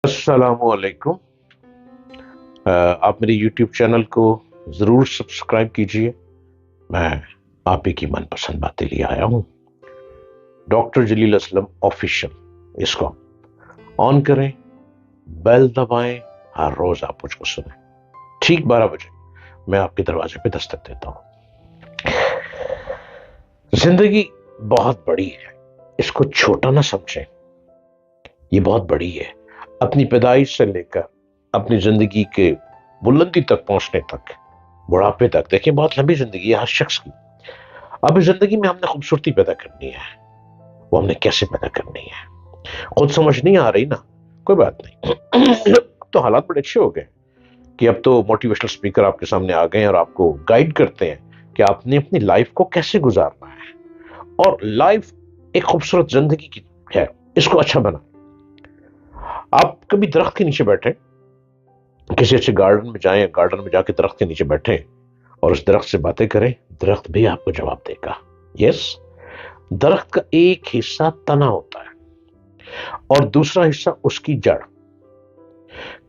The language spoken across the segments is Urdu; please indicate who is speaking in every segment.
Speaker 1: السلام علیکم۔ آپ میرے یوٹیوب چینل کو ضرور سبسکرائب کیجئے۔ میں آپ ہی کی من پسند باتیں لے آیا ہوں، ڈاکٹر جلیل اسلم آفیشل۔ اس کو آن کریں، بیل دبائیں، ہر روز آپ مجھ کو سنیں۔ ٹھیک 12 بجے میں آپ کے دروازے پہ دستک دیتا ہوں۔ زندگی بہت بڑی ہے، اس کو چھوٹا نہ سمجھیں۔ یہ بہت بڑی ہے، اپنی پیدائش سے لے کر اپنی زندگی کے بلندی تک پہنچنے تک، بڑھاپے تک۔ دیکھیں بہت لمبی زندگی ہے ہر شخص کی۔ اب اس زندگی میں ہم نے خوبصورتی پیدا کرنی ہے، وہ ہم نے کیسے پیدا کرنی ہے خود سمجھ نہیں آ رہی نا، کوئی بات نہیں۔ اب تو حالات بڑے اچھے ہو گئے کہ اب تو موٹیویشنل اسپیکر آپ کے سامنے آ گئے ہیں اور آپ کو گائیڈ کرتے ہیں کہ آپ نے اپنی لائف کو کیسے گزارنا ہے۔ اور لائف ایک خوبصورت زندگی کی ہے، اس کو اچھا بنائیں۔ آپ کبھی درخت کے نیچے بیٹھیں، کسی اچھے گارڈن میں جائیں، گارڈن میں جا کے درخت کے نیچے بیٹھیں اور اس درخت سے باتیں کریں، درخت بھی آپ کو جواب دے گا۔ یس، درخت کا ایک حصہ تنا ہوتا ہے اور دوسرا حصہ اس کی جڑ۔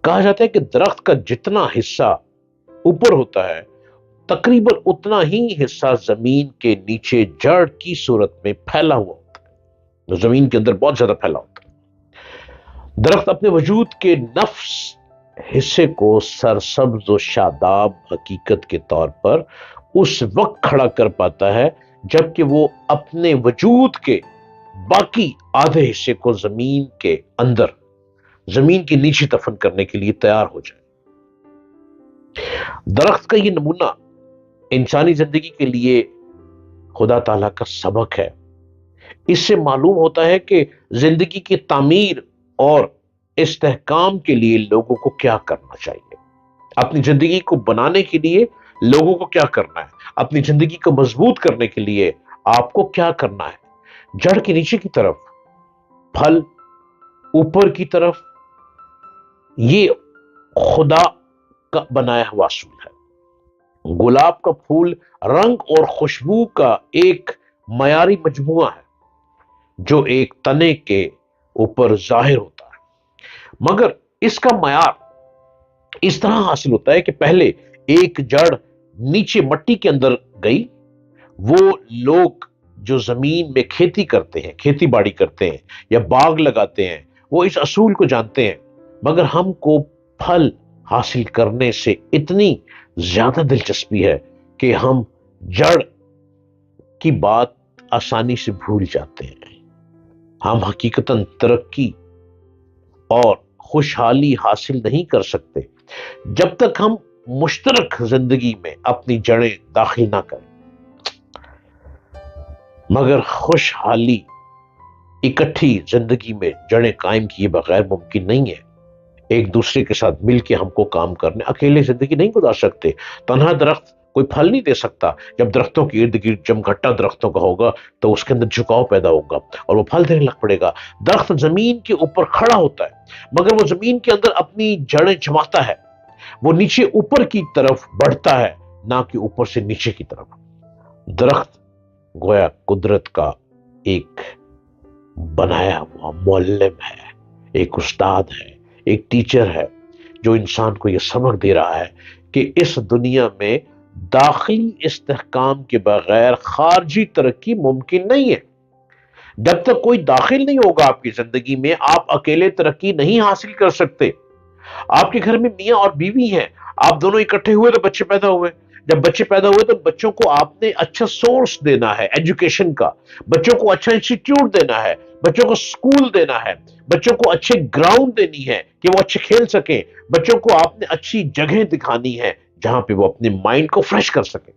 Speaker 1: کہا جاتا ہے کہ درخت کا جتنا حصہ اوپر ہوتا ہے، تقریباً اتنا ہی حصہ زمین کے نیچے جڑ کی صورت میں پھیلا ہوا ہوتا ہے، زمین کے اندر بہت زیادہ پھیلا ہوتا ہے۔ درخت اپنے وجود کے نفس حصے کو سرسبز و شاداب حقیقت کے طور پر اس وقت کھڑا کر پاتا ہے جبکہ وہ اپنے وجود کے باقی آدھے حصے کو زمین کے اندر، زمین کے نیچے دفن کرنے کے لیے تیار ہو جائے۔ درخت کا یہ نمونہ انسانی زندگی کے لیے خدا تعالیٰ کا سبق ہے۔ اس سے معلوم ہوتا ہے کہ زندگی کی تعمیر اور استحکام کے لیے لوگوں کو کیا کرنا چاہیے، اپنی زندگی کو بنانے کے لیے لوگوں کو کیا کرنا ہے، اپنی زندگی کو مضبوط کرنے کے لیے آپ کو کیا کرنا ہے۔ جڑ کے نیچے کی طرف، پھل اوپر کی طرف، یہ خدا کا بنایا ہوا اصول ہے۔ گلاب کا پھول رنگ اور خوشبو کا ایک معیاری مجموعہ ہے جو ایک تنے کے اوپر ظاہر ہوتا ہے، مگر اس کا معیار اس طرح حاصل ہوتا ہے کہ پہلے ایک جڑ نیچے مٹی کے اندر گئی۔ وہ لوگ جو زمین میں کھیتی کرتے ہیں، کھیتی باڑی کرتے ہیں یا باغ لگاتے ہیں، وہ اس اصول کو جانتے ہیں، مگر ہم کو پھل حاصل کرنے سے اتنی زیادہ دلچسپی ہے کہ ہم جڑ کی بات آسانی سے بھول جاتے ہیں۔ ہم حقیقتاً ترقی اور خوشحالی حاصل نہیں کر سکتے جب تک ہم مشترک زندگی میں اپنی جڑیں داخل نہ کریں۔ مگر خوشحالی اکٹھی زندگی میں جڑیں قائم کیے بغیر ممکن نہیں ہے۔ ایک دوسرے کے ساتھ مل کے ہم کو کام کرنے، اکیلے زندگی نہیں گزار سکتے۔ تنہا درخت کوئی پھل نہیں دے سکتا۔ جب درختوں کے ارد گرد جمگھٹا درختوں کا ہوگا تو اس کے اندر جھکاؤ پیدا ہوگا اور وہ پھل دینے لگ پڑے گا۔ درخت زمین کے اوپر کھڑا ہوتا ہے مگر وہ زمین کے اندر اپنی جڑیں جماتا ہے، وہ نیچے اوپر کی طرف بڑھتا ہے، نہ کہ اوپر سے نیچے کی طرف۔ درخت گویا قدرت کا ایک بنایا ہوا معلم ہے، ایک استاد ہے، ایک ٹیچر ہے جو انسان کو یہ سبق دے رہا ہے کہ اس دنیا میں داخلی استحکام کے بغیر خارجی ترقی ممکن نہیں ہے۔ جب تک کوئی داخل نہیں ہوگا آپ کی زندگی میں، آپ اکیلے ترقی نہیں حاصل کر سکتے۔ آپ کے گھر میں میاں اور بیوی ہیں، آپ دونوں اکٹھے ہوئے تو بچے پیدا ہوئے۔ جب بچے پیدا ہوئے تو بچوں کو آپ نے اچھا سورس دینا ہے ایجوکیشن کا، بچوں کو اچھا انسٹیٹیوٹ دینا ہے، بچوں کو سکول دینا ہے، بچوں کو اچھے گراؤنڈ دینی ہے کہ وہ اچھے کھیل سکیں، بچوں کو آپ نے اچھی جگہ دکھانی ہے جہاں پہ وہ اپنے مائنڈ کو فریش کر سکیں۔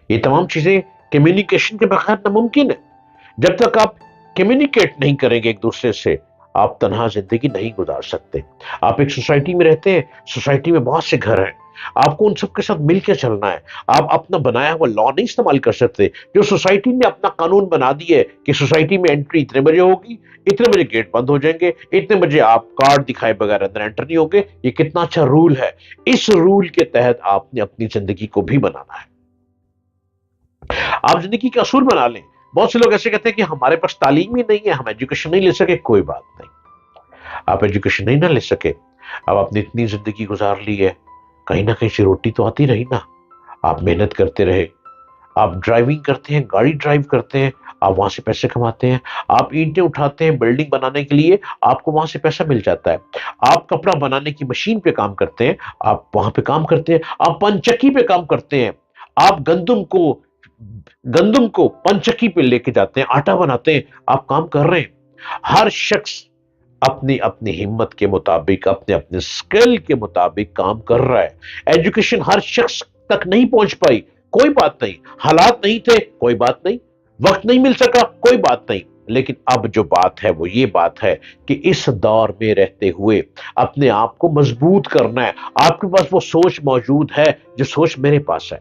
Speaker 1: یہ تمام چیزیں کمیونیکیشن کے بغیر ناممکن ہے۔ جب تک آپ کمیونیکیٹ نہیں کریں گے ایک دوسرے سے، آپ تنہا زندگی نہیں گزار سکتے۔ آپ ایک سوسائٹی میں رہتے ہیں، سوسائٹی میں بہت سے گھر ہیں، آپ کو ان سب کے ساتھ مل کے چلنا ہے۔ آپ اپنا بنایا ہوا لا نہیں استعمال کر سکتے۔ جو سوسائٹی نے اپنا قانون بنا دی ہے کہ سوسائٹی میں انٹری اتنے بجے ہوگی، اتنے بجے گیٹ بند ہو جائیں گے، اتنے بجے آپ کارڈ دکھائے بغیر اندر انٹر نہیں ہوگے، یہ کتنا اچھا رول ہے۔ اس رول کے تحت آپ نے اپنی زندگی کو بھی بنانا ہے۔ آپ زندگی کے اصول بنا لیں۔ بہت سے لوگ ایسے کہتے ہیں کہ ہمارے پاس تعلیم ہی نہیں ہے، ہم ایجوکیشن نہیں لے سکے۔ کوئی بات نہیں، آپ ایجوکیشن نہیں نہ لے سکے. اب آپ نے اتنی زندگی گزار لی ہے, کہیں نہ کہیں سے روٹی تو آتی رہی نا. آپ محنت کرتے رہے, آپ ڈرائیونگ کرتے ہیں, گاڑی ڈرائیو کرتے ہیں, آپ وہاں سے پیسے کماتے ہیں. آپ اینٹیں اٹھاتے ہیں بلڈنگ بنانے کے لیے, آپ کو وہاں سے پیسہ مل جاتا ہے. آپ کپڑا بنانے کی مشین پہ کام کرتے ہیں, آپ وہاں پہ کام کرتے ہیں. آپ پنچکی پہ کام کرتے ہیں, آپ گندم کو پنچکی پہ لے کے جاتے ہیں, آٹا بناتے ہیں, آپ کام کر رہے ہیں. ہر شخص اپنی اپنی ہمت کے مطابق, اپنے اپنے سکل کے مطابق کام کر رہا ہے. ایجوکیشن ہر شخص تک نہیں پہنچ پائی, کوئی بات نہیں. حالات نہیں تھے, کوئی بات نہیں. وقت نہیں مل سکا, کوئی بات نہیں. لیکن اب جو بات ہے وہ یہ بات ہے کہ اس دور میں رہتے ہوئے اپنے آپ کو مضبوط کرنا ہے. آپ کے پاس وہ سوچ موجود ہے جو سوچ میرے پاس ہے.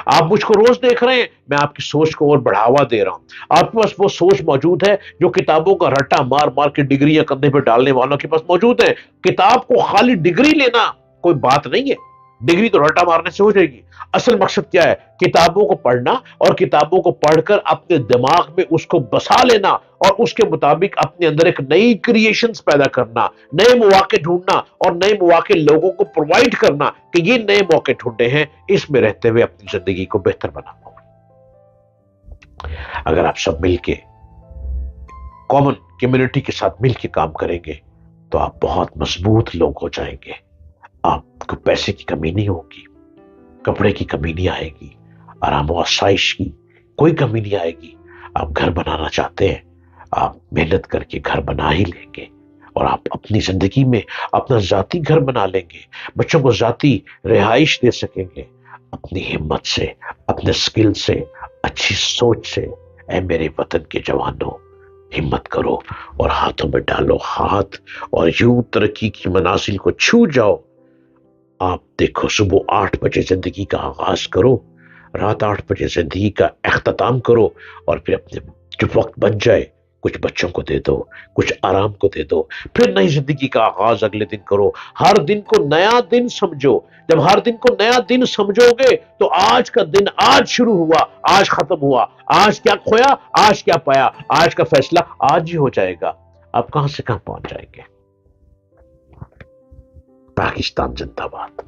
Speaker 1: آپ مجھ کو روز دیکھ رہے ہیں, میں آپ کی سوچ کو اور بڑھاوا دے رہا ہوں. آپ کے پاس وہ سوچ موجود ہے جو کتابوں کا رٹا مار مار کے ڈگریاں کندھے پہ ڈالنے والوں کے پاس موجود ہے. کتاب کو خالی ڈگری لینا کوئی بات نہیں ہے, ڈگری تو رٹا مارنے سے ہو جائے گی. اصل مقصد کیا ہے؟ کتابوں کو پڑھنا, اور کتابوں کو پڑھ کر اپنے دماغ میں اس کو بسا لینا, اور اس کے مطابق اپنے اندر ایک نئی کریشنز پیدا کرنا, نئے مواقع ڈھونڈنا, اور نئے مواقع لوگوں کو پرووائڈ کرنا کہ یہ نئے موقع ڈھونڈے ہیں, اس میں رہتے ہوئے اپنی زندگی کو بہتر بنانا. اگر آپ سب مل کے کامن کمیونٹی کے ساتھ مل کے کام کریں گے تو آپ بہت مضبوط لوگ ہو جائیں گے. آپ کو پیسے کی کمی نہیں ہوگی, کپڑے کی کمی نہیں آئے گی, آرام و آسائش کی کوئی کمی نہیں آئے گی. آپ گھر بنانا چاہتے ہیں, آپ محنت کر کے گھر بنا ہی لیں گے, اور آپ اپنی زندگی میں اپنا ذاتی گھر بنا لیں گے, بچوں کو ذاتی رہائش دے سکیں گے. اپنی ہمت سے, اپنے سکل سے, اچھی سوچ سے. اے میرے وطن کے جوانوں, ہمت کرو اور ہاتھوں میں ڈالو ہاتھ, اور یوں ترقی کی منازل کو چھو جاؤ. آپ دیکھو, صبح 8 بجے زندگی کا آغاز کرو, رات 8 بجے زندگی کا اختتام کرو, اور پھر اپنے جو وقت بن جائے کچھ بچوں کو دے دو, کچھ آرام کو دے دو, پھر نئی زندگی کا آغاز اگلے دن کرو. ہر دن کو نیا دن سمجھو. جب ہر دن کو نیا دن سمجھو گے تو آج کا دن آج شروع ہوا, آج ختم ہوا. آج کیا کھویا, آج کیا پایا, آج کا فیصلہ آج ہی ہو جائے گا. آپ کہاں سے کہاں پہنچ جائیں گے. پاکستان زندہ باد.